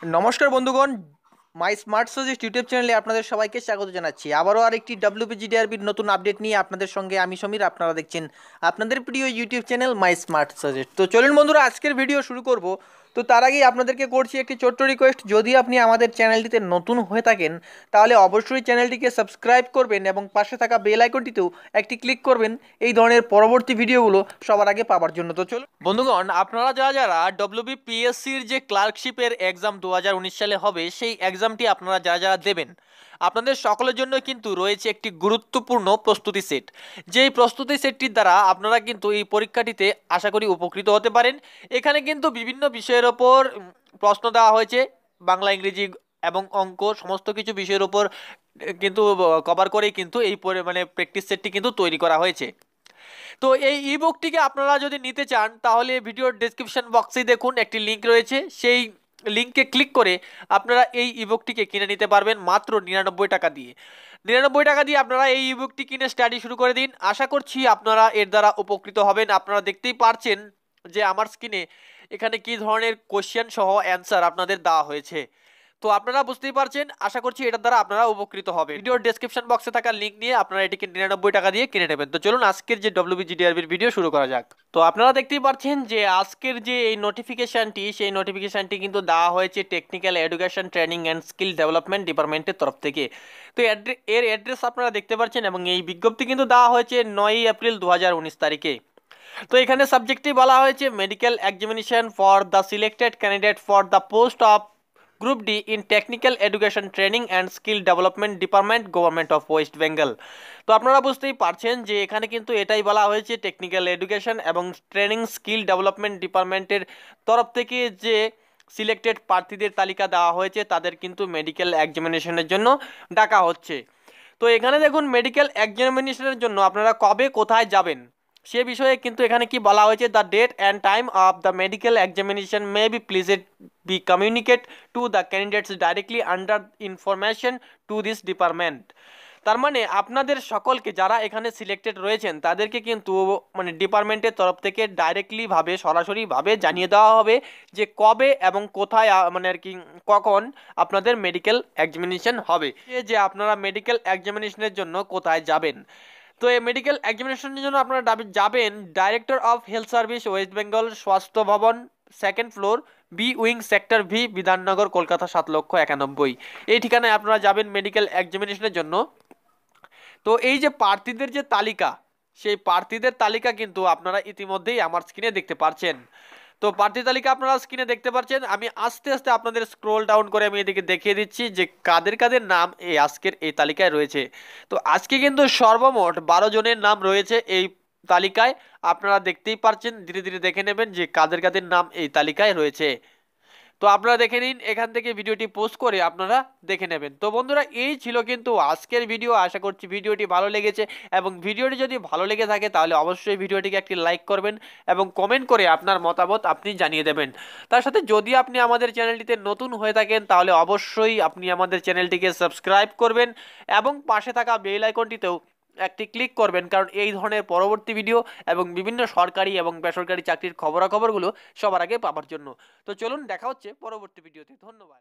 নমস্কার বন্ধুগণ, মাই smart suggest YouTube চ্যানেলে আপনাদের সবাইকে স্বাগত জানাচ্ছি। আবারও আরেকটি ডব্লিউপিজিডিআরবির নতুন আপডেট নিয়ে আপনাদের সঙ্গে আমি সমীর। আপনারা দেখছেন আপনাদের প্রিয় YouTube channel my smart suggest. তো চলুন বন্ধুরা, আজকের ভিডিও শুরু করব। তো তার আগেই আপনাদেরকে করছি একটি ছোট্ট রিকোয়েস্ট, যদি আপনি আমাদের চ্যানেলটিতে নতুন হয়ে থাকেন তাহলে অবশ্যই চ্যানেলটিকে সাবস্ক্রাইব করবেন এবং পাশে থাকা বেল আইকনটিতেও একটি ক্লিক করবেন এই ধরনের পরবর্তী ভিডিওগুলো সবার আগে পাওয়ার জন্য। তো চলুন বন্ধুগণ, আপনারা যারা ডব্লিউবিপিএসসির যে ক্লার্কশিপের এক্সাম 2019 সালে হবে, সেই এক্সামটি আপনারা যারা দেবেন, আপনাদের সকলের জন্য কিন্তু রয়েছে একটি গুরুত্বপূর্ণ প্রস্তুতি সেট। যেই প্রস্তুতি সেটটির দ্বারা আপনারা কিন্তু এই পরীক্ষাটিতে আশা করি উপকৃত হতে পারেন। এখানে কিন্তু বিভিন্ন বিষয়ের ওপর প্রশ্ন দেওয়া হয়েছে, বাংলা, ইংরেজি এবং অঙ্ক, সমস্ত কিছু বিষয়ের ওপর কিন্তু কভার করেই কিন্তু এই মানে প্র্যাকটিস সেটটি কিন্তু তৈরি করা হয়েছে। তো এই ইবুকটিকে আপনারা যদি নিতে চান তাহলে ভিডিওর ডেসক্রিপশন বক্সে দেখুন একটি লিঙ্ক রয়েছে, সেই লিঙ্কে ক্লিক করে আপনারা এই ইবুকটিকে কিনে নিতে পারবেন মাত্র 99 টাকা দিয়ে। 99 টাকা দিয়ে আপনারা এই ইবুকটি কিনে স্টাডি শুরু করে দিন। আশা করছি আপনারা এর দ্বারা উপকৃত হবেন। আপনারা দেখতেই পারছেন যে আমার স্ক্রিনে এখানে কি ধরনের কোশ্চেন সহ অ্যান্সার আপনাদের দেওয়া হয়েছে। তো আপনারা বুঝতেই পারছেন, আশা করছি এটার দ্বারা আপনারা উপকৃত হবেন। ভিডিওর ডেসক্রিপশন বক্সে থাকা লিঙ্ক নিয়ে আপনারা এটিকে 99 টাকা দিয়ে কিনে নেবেন। তো চলুন আজকের যে ডব্লিউবিজিডিআরবির ভিডিও শুরু করা যাক। তো আপনারা দেখতেই পাচ্ছেন যে আজকের যে এই নোটিফিকেশনটি, সেই নোটিফিকেশনটি কিন্তু দেওয়া হয়েছে technical education training and skill development ডিপার্টমেন্টের তরফ থেকে। তো এর অ্যাড্রেস আপনারা দেখতে পাচ্ছেন এবং এই বিজ্ঞপ্তি কিন্তু দেওয়া হয়েছে 9 এপ্রিল 2019 তারিখে। তো এখানে সাবজেক্টটি বলা হয়েছে medical examination for the selected candidate for the post of group D in technical education training and skill development department, government of West Bengal. তো আপনারা বুঝতেই পারছেন যে এখানে কিন্তু এটাই বলা হয়েছে, টেকনিক্যাল এডুকেশন এবং ট্রেনিং স্কিল ডেভেলপমেন্ট ডিপার্টমেন্টের তরফ থেকে যে সিলেক্টেড প্রার্থীদের তালিকা দেওয়া হয়েছে তাদের কিন্তু মেডিকেল এক্সামিনেশনের জন্য ডাকা হচ্ছে। তো এখানে দেখুন, মেডিকেল এক্সামিনেশনের জন্য আপনারা কবে কোথায় যাবেন সে বিষয়ে কিন্তু এখানে কি বলা হয়েছে, the date and time of the medical examination may be pleased be communicate to the candidates directly under information to this department. তার মানে আপনাদের সকলকে, যারা এখানে সিলেক্টেড রয়েছেন তাদেরকে কিন্তু মানে ডিপার্টমেন্টের তরফ থেকে ডাইরেক্টলিভাবে, সরাসরিভাবে জানিয়ে দেওয়া হবে যে কবে এবং কোথায় মানে আর কি কখন আপনাদের মেডিকেল এক্সামিনেশন হবে, যে আপনারা মেডিকেল এক্সামিনেশনের জন্য কোথায় যাবেন। তো এই মেডিকেল এক্সামিনেশনের জন্য আপনারা যাবেন director of health service, West Bengal, Swasthya Bhavan, second floor, B wing, sector V, Bidhannagar, Kolkata 7,91,000। এই ঠিকানায় আপনারা যাবেন মেডিকেল এক্সামিনেশনের জন্য। তো এই যে প্রার্থীদের যে তালিকা, সেই প্রার্থীদের তালিকা কিন্তু আপনারা ইতিমধ্যেই আমার স্ক্রিনে দেখতে পাচ্ছেন। তো প্রার্থী তালিকা আপনারা স্ক্রিনে দেখতে পাচ্ছেন। আমি আস্তে আস্তে আপনাদের স্ক্রোল ডাউন করে আমি এদিকে দেখিয়ে দিচ্ছি যে কাদের কাদের নাম এই আজকের এই তালিকায় রয়েছে। তো আজকে কিন্তু সর্বমোট 12 জনের নাম রয়েছে এই তালিকায়। আপনারা দেখতেই পাচ্ছেন, ধীরে ধীরে দেখে নেবেন যে কাদের কাদের নাম এই তালিকায় রয়েছে। তো আপনারা দেখে নিন, এখান থেকে ভিডিওটি পোস্ট করে আপনারা দেখে নেবেন। তো বন্ধুরা, এই ছিল কিন্তু আজকের ভিডিও। আশা করছি ভিডিওটি ভালো লেগেছে এবং ভিডিওটি যদি ভালো লেগে থাকে তাহলে অবশ্যই ভিডিওটিকে একটি লাইক করবেন এবং কমেন্ট করে আপনার মতামত আপনি জানিয়ে দেবেন। তার সাথে যদি আপনি আমাদের চ্যানেলটিতে নতুন হয়ে থাকেন তাহলে অবশ্যই আপনি আমাদের চ্যানেলটিকে সাবস্ক্রাইব করবেন এবং পাশে থাকা বেল আইকনটিতেও একটি ক্লিক করবেন, কারণ এই ধরনের পরবর্তী ভিডিও এবং বিভিন্ন সরকারি এবং বেসরকারি চাকরির খবরাখবরগুলো সবার আগে পাওয়ার জন্য। তো চলুন, দেখা হচ্ছে পরবর্তী ভিডিওতে। ধন্যবাদ।